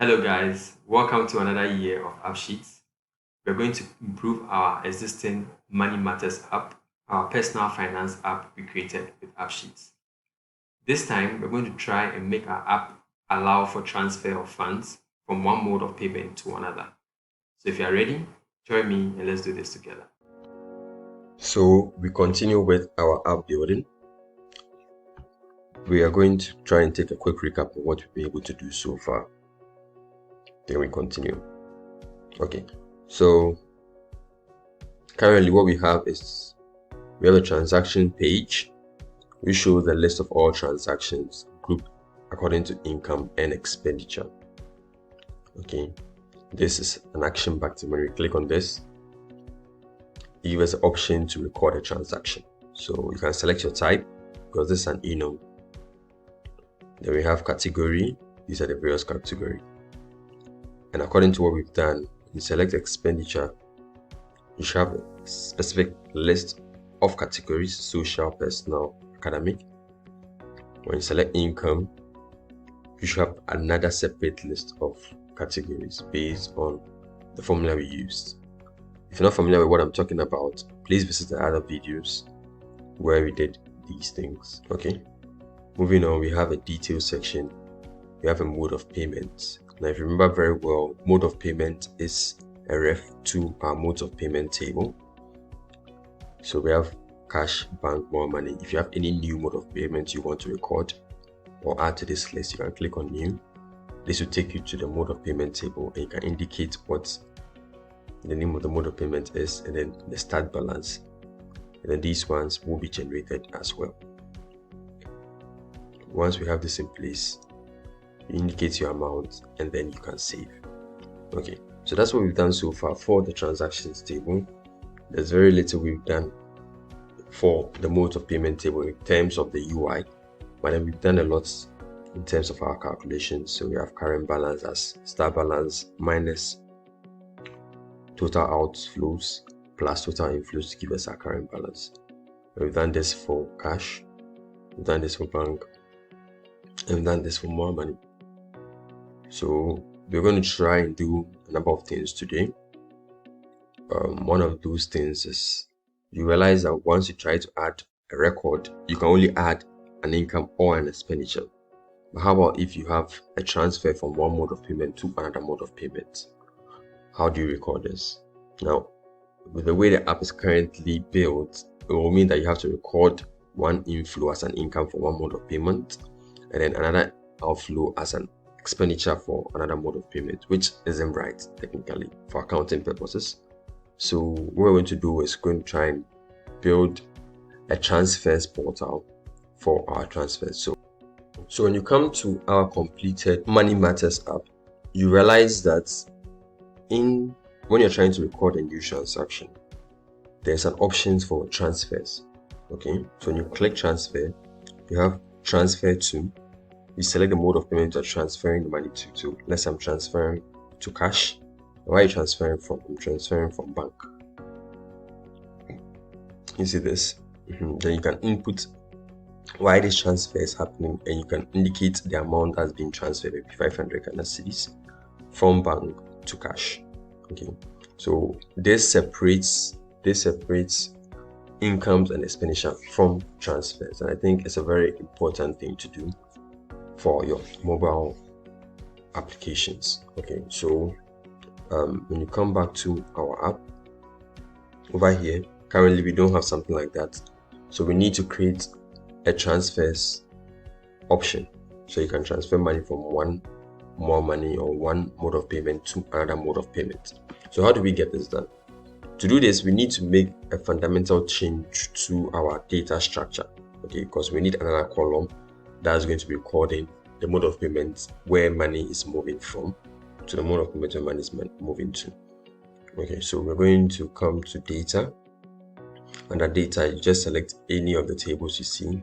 Hello guys, welcome to another year of AppSheet. We're going to improve our existing Money Matters app, our personal finance app we created with AppSheet. This time, we're going to try and make our app allow for transfer of funds from one mode of payment to another. So if you are ready, join me and let's do this together. So we continue with our app building. We are going to try and take a quick recap of what we've been able to do so far. Then we continue. Okay, so currently what we have is we have a transaction page which shows the list of all transactions grouped according to income and expenditure. Okay, this is an action button. When we click on this, it gives us the option to record a transaction. So you can select your type because this is an enum. Then we have category. These are the various categories. And according to what we've done, you select expenditure, you should have a specific list of categories: social, personal, academic. When you select income, you should have another separate list of categories based on the formula we used. If you're not familiar with what I'm talking about, please visit the other videos where we did these things. Okay, moving on, we have a detail section. We have a mode of payment. Now, if you remember very well, mode of payment is a ref to our modes of payment table. So we have cash, bank, more money. If you have any new mode of payment you want to record or add to this list, you can click on new. This will take you to the mode of payment table, and you can indicate what the name of the mode of payment is and then the start balance. And then these ones will be generated as well. Once we have this in place, you indicate your amount and then you can save. Okay, so that's what we've done so far for the transactions table. There's very little we've done for the mode of payment table in terms of the UI, but then we've done a lot in terms of our calculations. So we have current balance as start balance minus total outflows plus total inflows to give us our current balance. We've done this for cash, we've done this for bank, and we've done this for more money. So we're going to try and do a number of things today. One of those things is you realize that once you try to add a record, you can only add an income or an expenditure. But how about if you have a transfer from one mode of payment to another mode of payment? How do you record this? Now, with the way the app is currently built, it will mean that you have to record one inflow as an income for one mode of payment and then another outflow as an expenditure for another mode of payment, which isn't right technically for accounting purposes. So what we're going to do is going to try and build a transfers portal for our transfers. So when you come to our completed Money Matters app, you realize that when you're trying to record a new transaction, there's an option for transfers. Okay, so when you click transfer, you have transfer to. You select the mode of payment you're transferring the money to. So let's say I'm transferring to cash. Where are you transferring from? I'm transferring from bank. You see this? Then you can input why this transfer is happening, and you can indicate the amount that's being transferred, maybe 500 Ghana cedis from bank to cash. Okay, so this separates incomes and expenditure from transfers, and I think it's a very important thing to do for your mobile applications. Okay, so when you come back to our app over here, currently we don't have something like that, so we need to create a transfers option so you can transfer money from one more money or one mode of payment to another mode of payment. So how do we get this done? To do this, we need to make a fundamental change to our data structure, okay, because we need another column that's going to be recording the mode of payment where money is moving from to the mode of payment where money is moving to. Okay, so we're going to come to data. Under data, you just select any of the tables you see,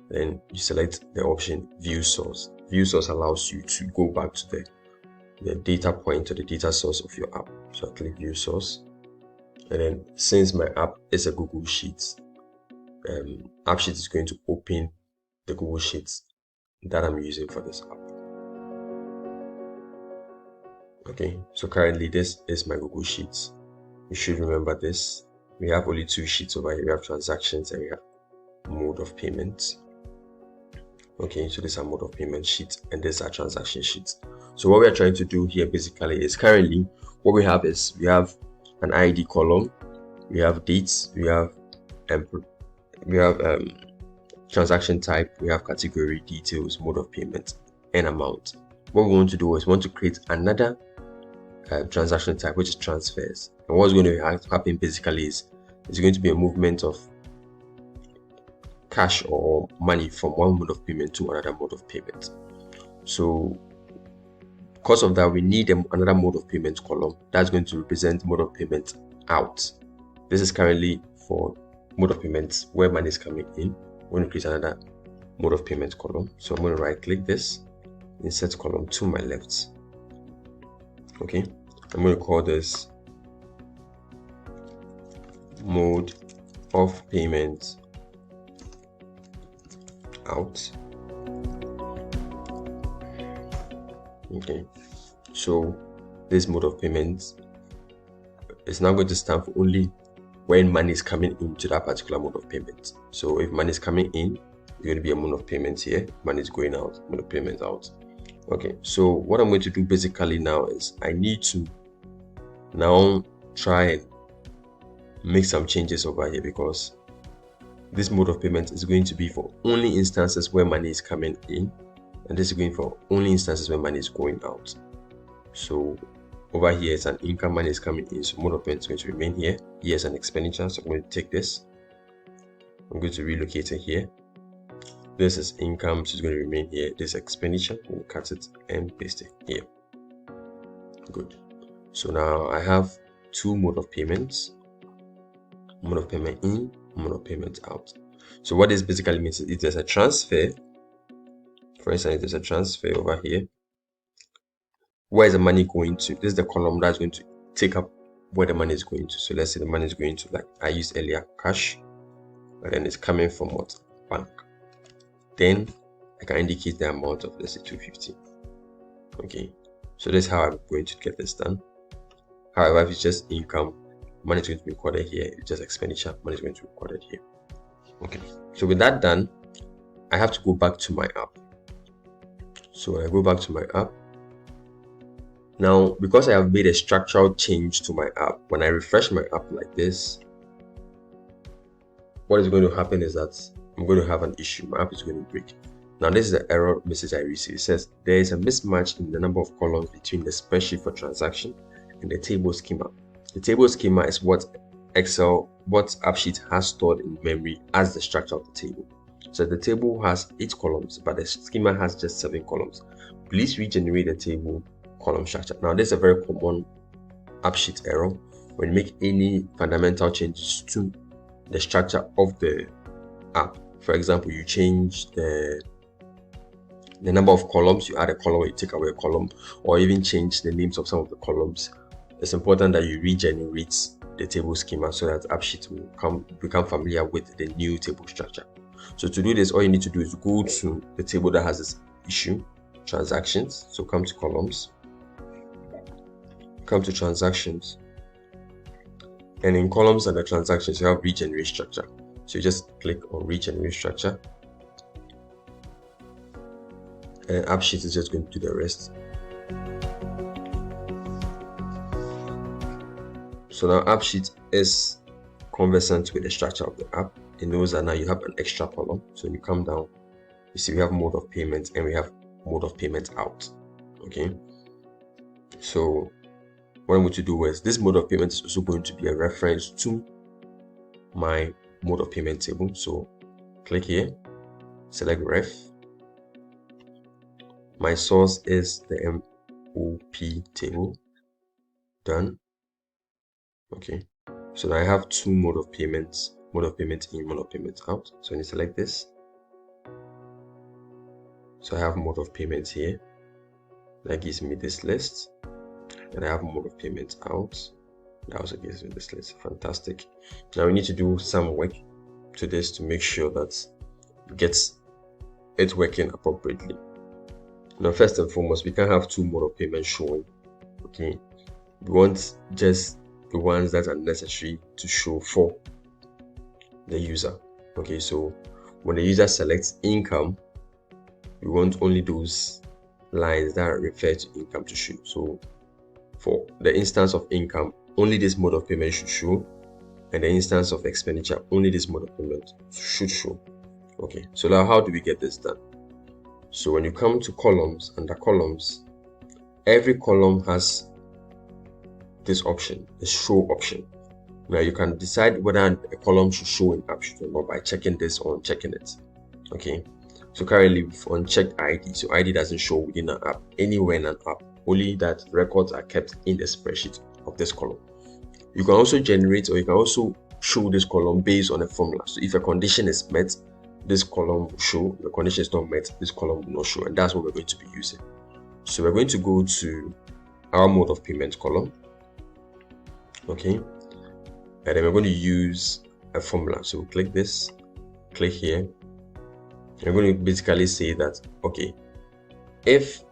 then you select the option view source. View source allows you to go back to the data point or the data source of your app. So I click view source, and then since my app is a Google Sheet, AppSheet is going to open the Google Sheets that I'm using for this app. Okay, so currently this is my Google Sheets. You should remember this. We have only two sheets over here. We have transactions and we have mode of payments. Okay, so these are mode of payment sheets and these are transaction sheets. So what we are trying to do here basically is currently what we have is we have an ID column, we have dates, we have transaction type, we have category, details, mode of payment, and amount. What we want to do is we want to create another transaction type, which is transfers. And what's going to happen basically is it's going to be a movement of cash or money from one mode of payment to another mode of payment. So because of that, we need another mode of payment column that's going to represent mode of payment out. This is currently for mode of payments where money is coming in. We're going to create another mode of payment column. So I'm going to right click this, insert column to my left. Okay, I'm going to call this mode of payment out. Okay, so this mode of payment is now going to stand for only when money is coming into that particular mode of payment. So if money is coming in, it's going to be a mode of payment here. Money is going out, mode of payment out. Okay, so what I'm going to do basically now is I need to now try and make some changes over here, because this mode of payment is going to be for only instances where money is coming in, and this is going for only instances where money is going out. So over here it's an income, money is coming in, so mode of payment is going to remain here. Here's an expenditure, so I'm going to take this, I'm going to relocate it here. This is income, so it's going to remain here. This expenditure, I'm going to cut it and paste it here. Good. So now I have two mode of payments, mode of payment in, mode of payment out. So what this basically means is if there's a transfer, for instance, if there's a transfer over here, where is the money going to? This is the column that's going to take up where the money is going to. So let's say the money is going to, like I used earlier, cash, and then it's coming from what? Bank. Then I can indicate the amount of, let's say, 250. Okay, so that's how I'm going to get this done. However, if it's just income, money is going to be recorded here. It's just expenditure, money is going to be recorded here. Okay, so with that done, I have to go back to my app. So when I go back to my app, now because I have made a structural change to my app, when I refresh my app like this, what is going to happen is that I'm going to have an issue. My app is going to break. Now this is the error message I received. It says there is a mismatch in the number of columns between the spreadsheet for transaction and the table schema. The table schema is what AppSheet has stored in memory as the structure of the table. So the table has 8 columns, but the schema has just 7 columns. Please regenerate the table column structure. Now this is a very common AppSheet error when you make any fundamental changes to the structure of the app. For example, you change the number of columns, you add a column or you take away a column, or even change the names of some of the columns. It's important that you regenerate the table schema so that AppSheet will become familiar with the new table structure. So to do this, all you need to do is go to the table that has this issue, transactions. So come to columns, come to transactions, and in columns and the transactions you have regenerate structure. So you just click on regenerate structure, and AppSheet is just going to do the rest. So now AppSheet is conversant with the structure of the app. It knows that now you have an extra column. So you come down, you see we have mode of payment and we have mode of payment out. Okay, so what I'm going to do is this mode of payment is also going to be a reference to my mode of payment table. So click here, select ref. My source is the MOP table. Done. Okay, so now I have two mode of payments, mode of payment in, mode of payment out. So when you select this, so I have mode of payment here. That gives me this list, and I have mode of payment out. That also gives me this list. Fantastic. Now we need to do some work to this to make sure that it gets it working appropriately. Now first and foremost, we can't have two mode of payment showing. Okay, we want just the ones that are necessary to show for the user. Okay, so when the user selects income, we want only those lines that refer to income to show. So for the instance of income, only this mode of payment should show, and the instance of expenditure, only this mode of payment should show. Okay, so now how do we get this done? So when you come to columns, under columns, every column has this option, the show option. Now you can decide whether a column should show in AppSheet or not by checking this or unchecking it. Okay, so currently we've unchecked ID, so ID doesn't show within an app, anywhere in an app, only that records are kept in the spreadsheet of this column. You can also generate, or you can also show this column based on a formula. So if a condition is met, this column will show. If the condition is not met, this column will not show, and that's what we're going to be using. So we're going to go to our mode of payment column. Okay, and then we're going to use a formula. So we'll click this, click here. We're going to basically say that, okay, if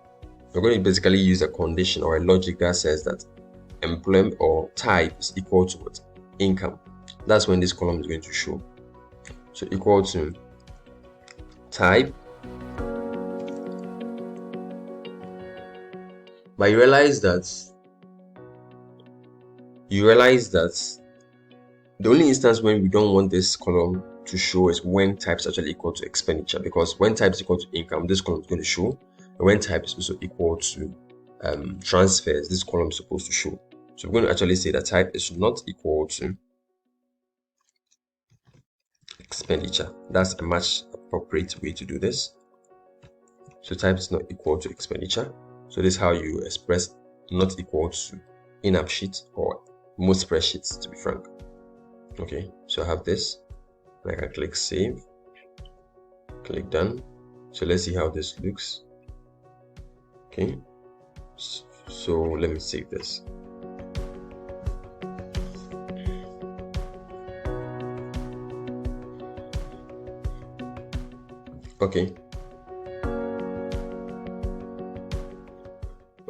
we're going to basically use a condition or a logic that says that employment or type is equal to what? Income. That's when this column is going to show. So equal to type. But you realize that the only instance when we don't want this column to show is when type is actually equal to expenditure, because when type is equal to income, this column is going to show, and when type is also equal to transfers, this column is supposed to show. So we're going to actually say that type is not equal to expenditure. That's a much appropriate way to do this. So type is not equal to expenditure. So this is how you express not equal to in AppSheet or most spreadsheets, to be frank. Okay, so I have this, and I can click save, click done. So let's see how this looks. Okay, so let me save this.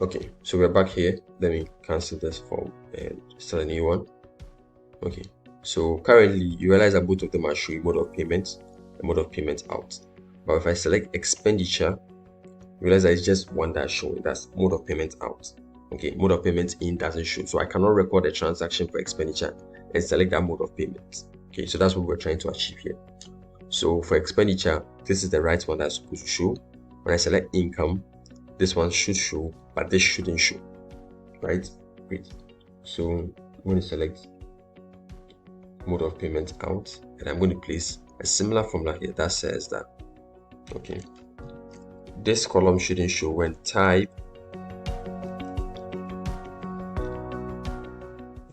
Okay, so we're back here. Let me cancel this form and start a new one. Okay, so currently you realize that both of them are showing mode of payment and mode of payment out. But if I select expenditure, you realize that it's just one that's showing, that's mode of payment out. Okay, mode of payment in doesn't show, so I cannot record a transaction for expenditure and select that mode of payment. Okay, so that's what we're trying to achieve here. So for expenditure, this is the right one that's supposed to show. When I select income, this one should show, but this shouldn't show, right? Great. So I'm going to select mode of payment out, and I'm going to place a similar formula here that says that, okay, this column shouldn't show when type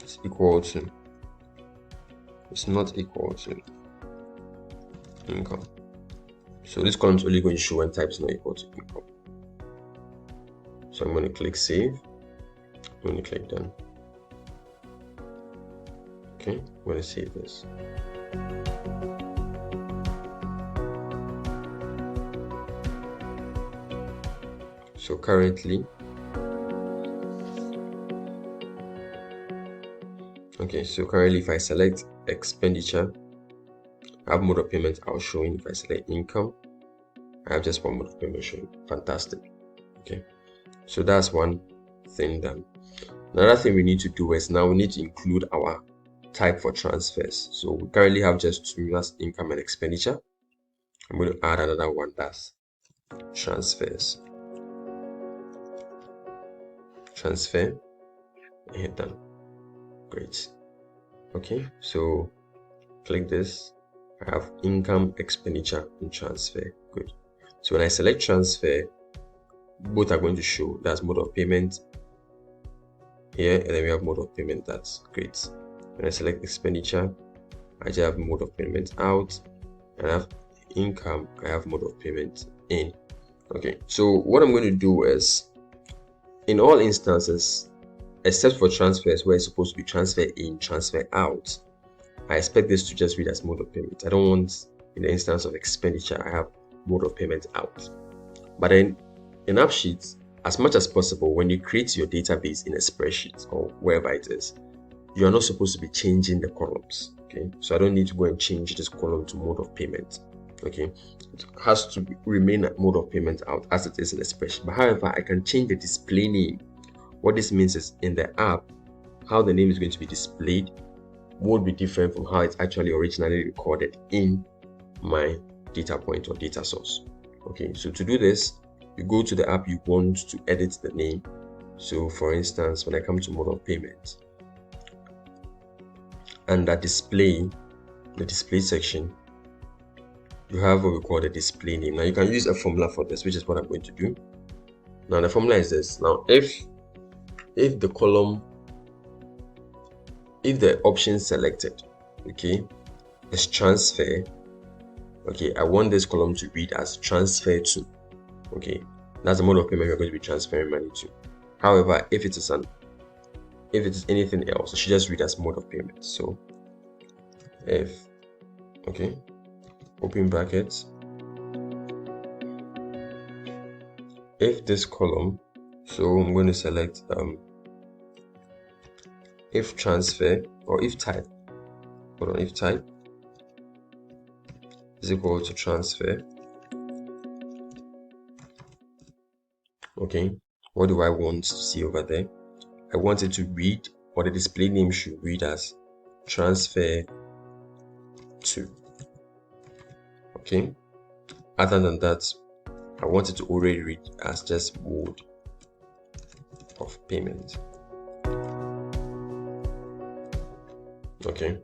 is equal to, it's not equal to income. So this column is only going to show when type is not equal to income. So I'm going to click save, I'm going to click done. Okay, I'm going to save this. So currently, if I select expenditure, I have mode of payment out showing. If I select income, I have just one mode of payment showing. Fantastic. Okay, so that's one thing done. Another thing we need to do is now we need to include our type for transfers. So we currently have just two, that's income and expenditure. I'm going to add another one, that's transfers. Transfer, and hit done. Great. Okay, so click this. I have income, expenditure, and transfer. Good. So when I select transfer, both are going to show. That's mode of payment here, and then we have mode of payment. That's great. When I select expenditure, I just have mode of payment out, and I have income, I have mode of payment in. Okay, so what I'm going to do is, in all instances, except for transfers where it's supposed to be transfer in, transfer out, I expect this to just read as mode of payment. I don't want, in the instance of expenditure, I have mode of payment out. But then in AppSheet, as much as possible, when you create your database in a spreadsheet or wherever it is, you are not supposed to be changing the columns. Okay, so I don't need to go and change this column to mode of payment. Okay, it has to remain at mode of payment out as it is in a spreadsheet. But however, I can change the display name. What this means is in the app, how the name is going to be displayed would be different from how it's actually originally recorded in my data point or data source. Okay, so to do this, you go to the app you want to edit the name. So for instance, when I come to mode of payment, and that display, the display section, you have what we call the display name. Now you can use a formula for this, which is what I'm going to do. Now the formula is this. Now if the column, if the option selected, okay, is transfer, okay, I want this column to read as transfer to. Okay, that's the mode of payment we're going to be transferring money to. However, if it is anything else, it should just read as mode of payment. So if, okay, open brackets, if this column, so I'm going to select if transfer, or if type, hold on, if type is equal to transfer. Okay, what do I want to see over there? I want it to read, or the display name should read as transfer to. Okay, other than that, I want it to already read as just mode of payment. Okay,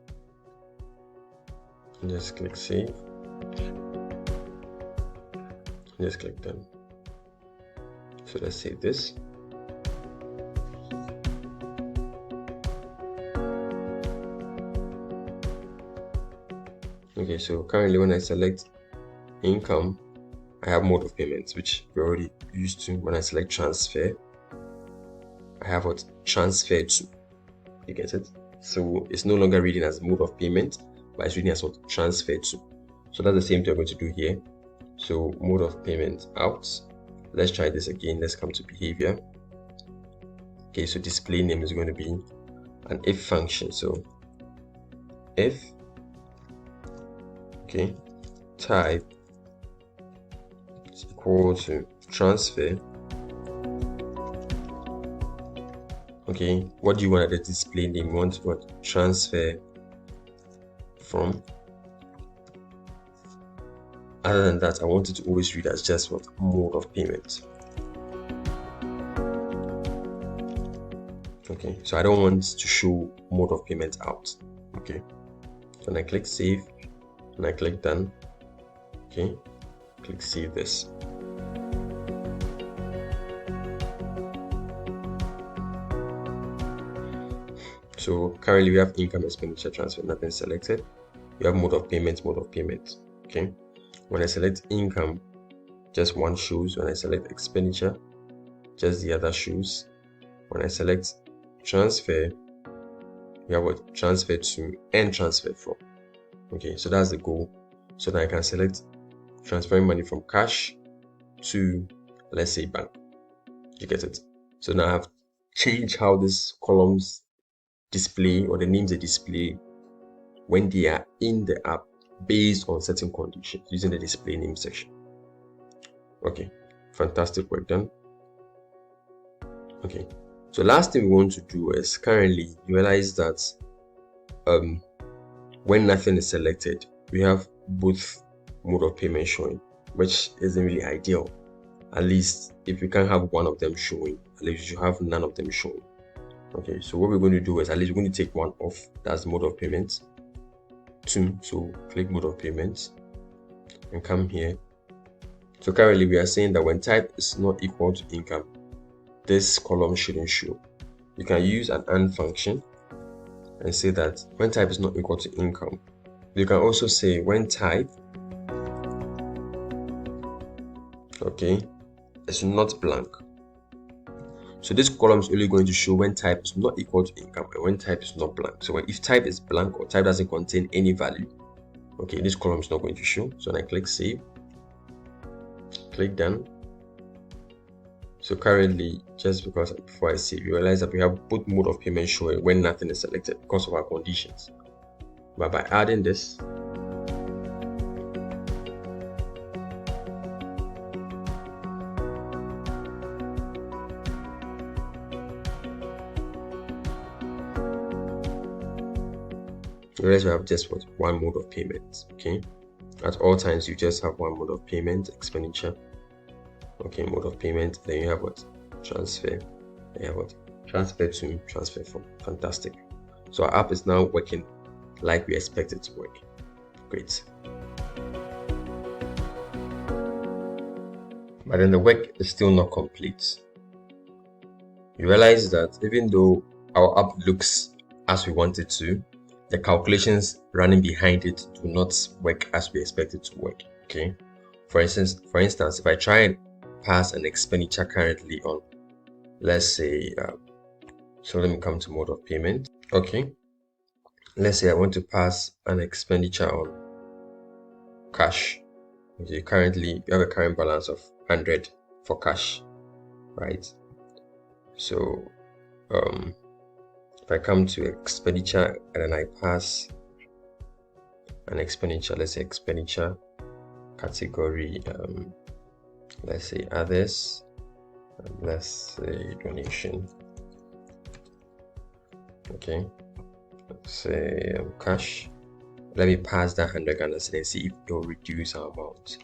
just click save, just click done. So let's save this. Okay, so currently when I select income, I have mode of payments, which we're already used to. When I select transfer, I have what transfer to. You get it? So it's no longer reading as mode of payment, but it's reading as what transfer to. So that's the same thing we're going to do here. So mode of payment out. Let's try this again. Let's come to behavior. Okay, so display name is going to be an if function. So if, okay, type is equal to transfer. Okay, what do you want at the display name? You want what? Transfer from. Other than that, I want it to always read as just what? Mode of payment. Okay, so I don't want to show mode of payment out. Okay, so when I click save and I click done, okay, click save this. So currently we have income, expenditure, transfer, nothing selected. We have mode of payment, okay. When I select income, just one shows. When I select expenditure, just the other shows. When I select transfer, we have what? Transfer to and transfer from. Okay, so that's the goal. So now I can select transferring money from cash to, let's say, bank. You get it? So now I have changed how these columns display, or the names they display when they are in the app based on certain conditions using the display name section. Okay, fantastic work done. Okay, so last thing we want to do is currently you realize that when nothing is selected, we have both mode of payment showing, which isn't really ideal. At least if we can't have one of them showing, at least you have none of them showing. Okay, so what we're going to do is at least we're going to take one off. That's mode of payments. 2, so click mode of payments and come here. So currently we are saying that when type is not equal to income, this column shouldn't show. You can use an AND function and say that when type is not equal to income. You can also say when type, okay, is not blank. So this column is only going to show when type is not equal to income and when type is not blank. So if type is blank or type doesn't contain any value, okay, this column is not going to show. So when I click save, click done. So currently, just because before I save, you realize that we have both mode of payment showing when nothing is selected because of our conditions. But by adding this, you realize we have just one mode of payment. Okay, at all times you just have one mode of payment, expenditure. Okay, mode of payment. Then you have what? Transfer. Then you have what? Transfer to, transfer from. Fantastic. So our app is now working like we expect it to work. Great. But then the work is still not complete. You realize that even though our app looks as we want it to, the calculations running behind it do not work as we expect it to work. Okay. For instance, if I try and pass an expenditure currently on, let's say, so let me come to mode of payment. Okay. Let's say I want to pass an expenditure on cash. Okay. Currently, you have a current balance of 100 for cash, right? So, if I come to expenditure and then I pass an expenditure, let's say expenditure category, let's say others, let's say donation. Okay, let's say cash. Let me pass that 100 Ghana cedis and see if it will reduce our amount.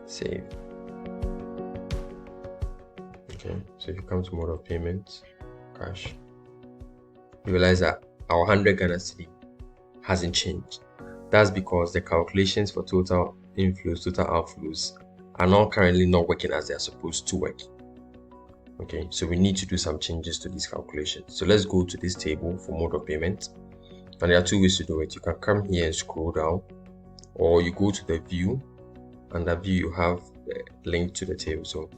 Save. Okay, so if you come to mode of payment, cash, you realize that our 100 Ghana cedi hasn't changed. That's because the calculations for total inflows, total outflows are now currently not working as they are supposed to work. Okay, so we need to do some changes to these calculations. So let's go to this table for mode of payment. And there are two ways to do it. You can come here and scroll down, or you go to the view. Under view, you have the link to the table. So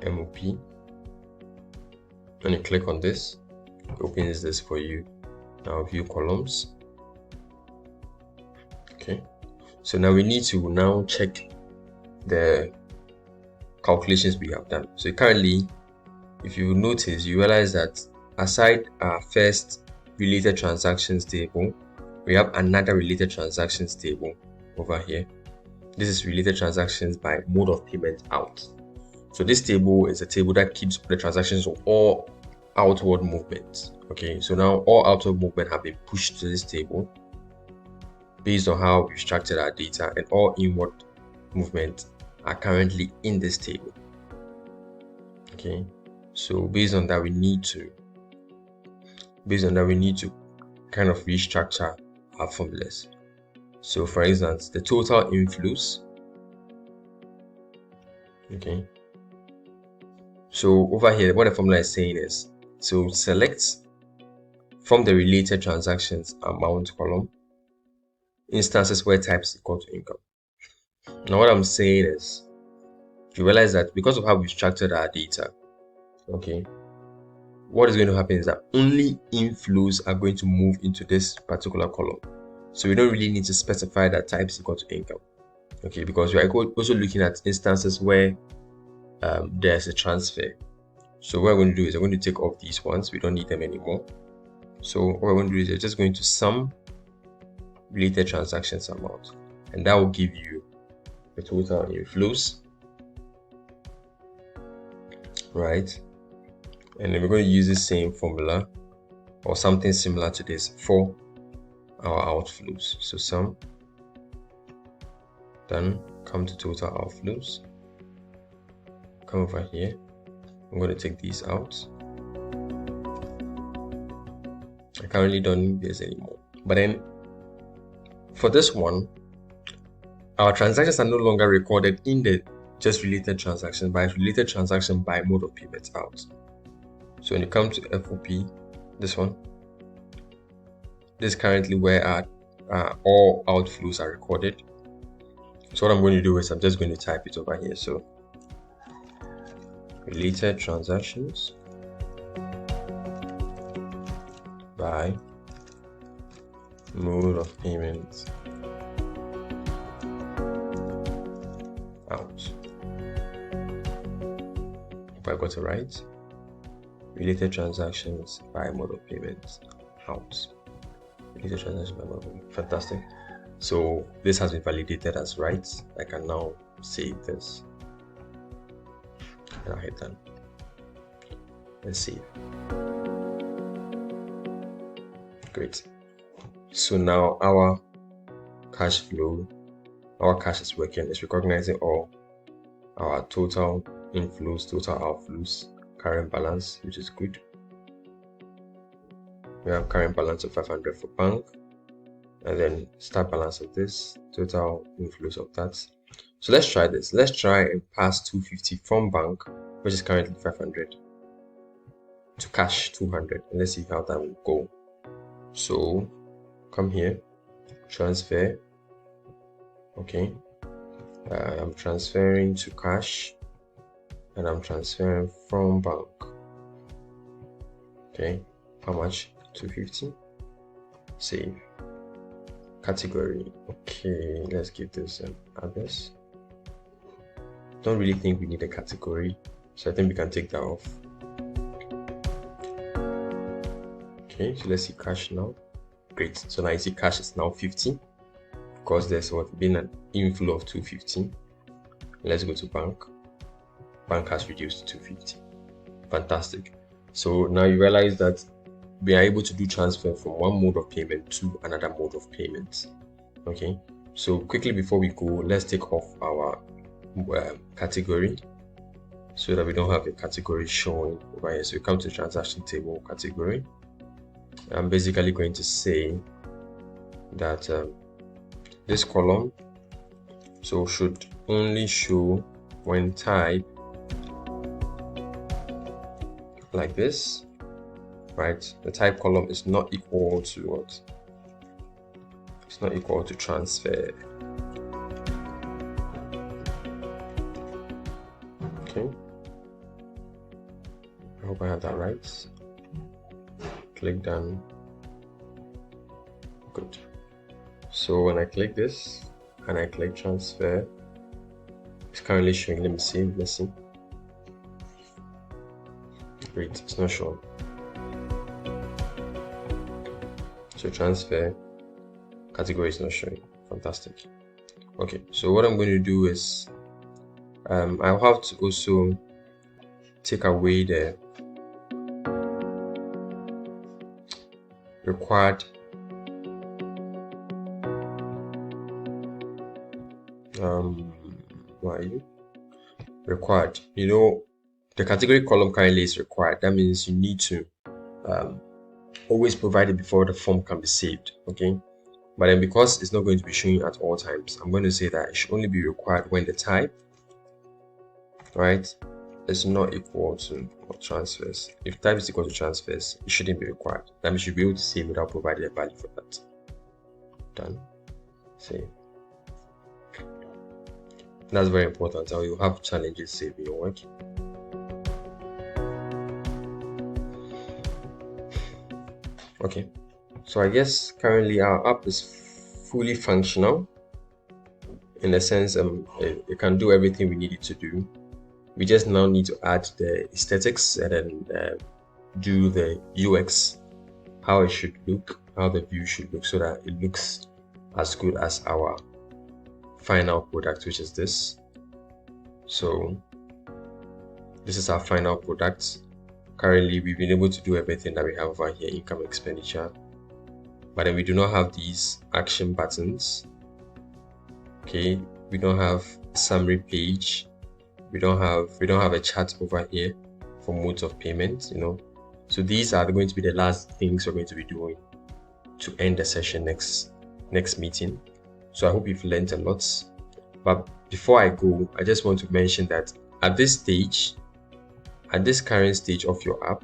MOP. When you click on this, it opens this for you. Now view columns. Okay, so now we need to now check the calculations we have done. So currently, if you notice, you realize that aside our first related transactions table, we have another related transactions table over here. This is related transactions by mode of payment out. So this table is a table that keeps the transactions of all outward movements. Okay, so now all outward movement have been pushed to this table based on how we structured our data, and all inward movement are currently in this table. Okay, so based on that we need to kind of restructure our formulas. So for instance, the total inflows. Okay, so over here what the formula is saying is, so select from the related transactions amount column instances where type is equal to income. Now what I'm saying is, you realize that because of how we structured our data, okay, what is going to happen is that only inflows are going to move into this particular column. So we don't really need to specify that type is equal to income. Okay, because we are also looking at instances where there's a transfer. So what we're going to do is we're going to take off these ones. We don't need them anymore. So what we're going to do is we're just going to sum related transactions amount, and that will give you the total inflows, right? And then we're going to use the same formula or something similar to this for our outflows. So sum, then come to total outflows, come over here. I'm going to take these out. I currently don't need this anymore. But then for this one, our transactions are no longer recorded in the just related transaction, but related transaction by mode of payment out. So when you come to FOP, this one, this is currently where our all outflows are recorded. So what I'm going to do is I'm just going to type it over here. So related transactions by mode of payment out. I got it right. Related transactions by mode of payment out. Related transactions by mode of payment. Fantastic. So this has been validated as right. I can now save this. And I'll hit done. Let's save. Great. So now our cash flow, our cash is working. It's recognizing all our total inflows, total outflows, current balance, which is good. We have current balance of 500 for bank, and then start balance of this, total inflows of that. So let's try this. Let's try and pass 250 from bank, which is currently 500, to cash 200, and let's see how that will go. So come here, transfer. Okay, I'm transferring to cash, and I'm transferring from bank. Okay, how much? 250. Save. Category. Okay, let's give this others. Don't really think we need a category, so I think we can take that off. Okay, so let's see cash now. Great. So now you see cash is now 50 because there's been an inflow of 250. Let's go to bank. Bank has reduced to 250. Fantastic. So now you realize that we are able to do transfer from one mode of payment to another mode of payment. Okay, so quickly before we go, let's take off our category so that we don't have a category showing over here. So we come to the transaction table category. I'm basically going to say that this column should only show when type like this, right? The type column is not equal to what? It's not equal to transfer. Okay, I hope I have that right. Click done. Good. So when I click this and I click transfer, it's currently showing. Let me see. Let's see. Great, it's not showing. So transfer category is not showing. Fantastic. Okay, so what I'm going to do is I'll have to also take away the required why are you required? You know, the category column currently is required. That means you need to always provide it before the form can be saved. Okay, but then because it's not going to be showing at all times, I'm going to say that it should only be required when the type, right, is not equal to transfers. If type is equal to transfers, it shouldn't be required. That means you should be able to save without providing a value for that. Done. Save. That's very important, or you have challenges saving your work. Okay, so I guess currently our app is fully functional in the sense it can do everything we need it to do. We just now need to add the aesthetics and then do the UX, how it should look, how the view should look, so that it looks as good as our final product, which is this. So this is our final product. Currently, we've been able to do everything that we have over here, income, expenditure, but then we do not have these action buttons. Okay, we don't have a summary page. We don't have a chat over here for modes of payment, you know. So these are going to be the last things we're going to be doing to end the session next meeting. So I hope you've learned a lot. But before I go, I just want to mention that at this current stage of your app,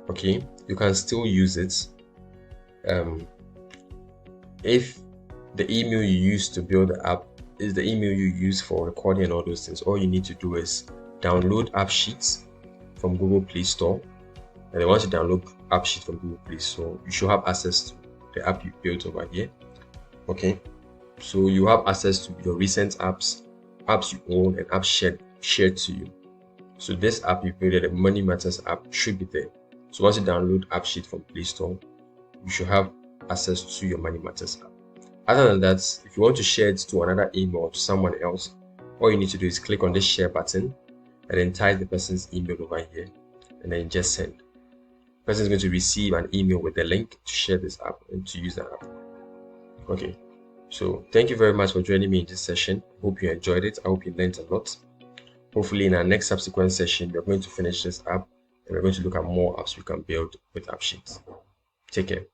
okay, you can still use it. If the email you use to build the app is the email you use for recording and all those things, all you need to do is download AppSheet from Google Play Store. And then once you download AppSheet from Google Play Store, you should have access to the app you built over here. Okay, so you have access to your recent apps you own, and apps shared to you. So this app you created, a Money Matters app, should be there. So once you download AppSheet from Play Store, you should have access to your Money Matters app. Other than that, if you want to share it to another email or to someone else, all you need to do is click on this share button and then type the person's email over here and then just send. The person is going to receive an email with the link to share this app and to use the app. Okay, so thank you very much for joining me in this session. Hope you enjoyed it. I hope you learned a lot. Hopefully in our next subsequent session, we're going to finish this app and we're going to look at more apps we can build with AppSheet. Take care.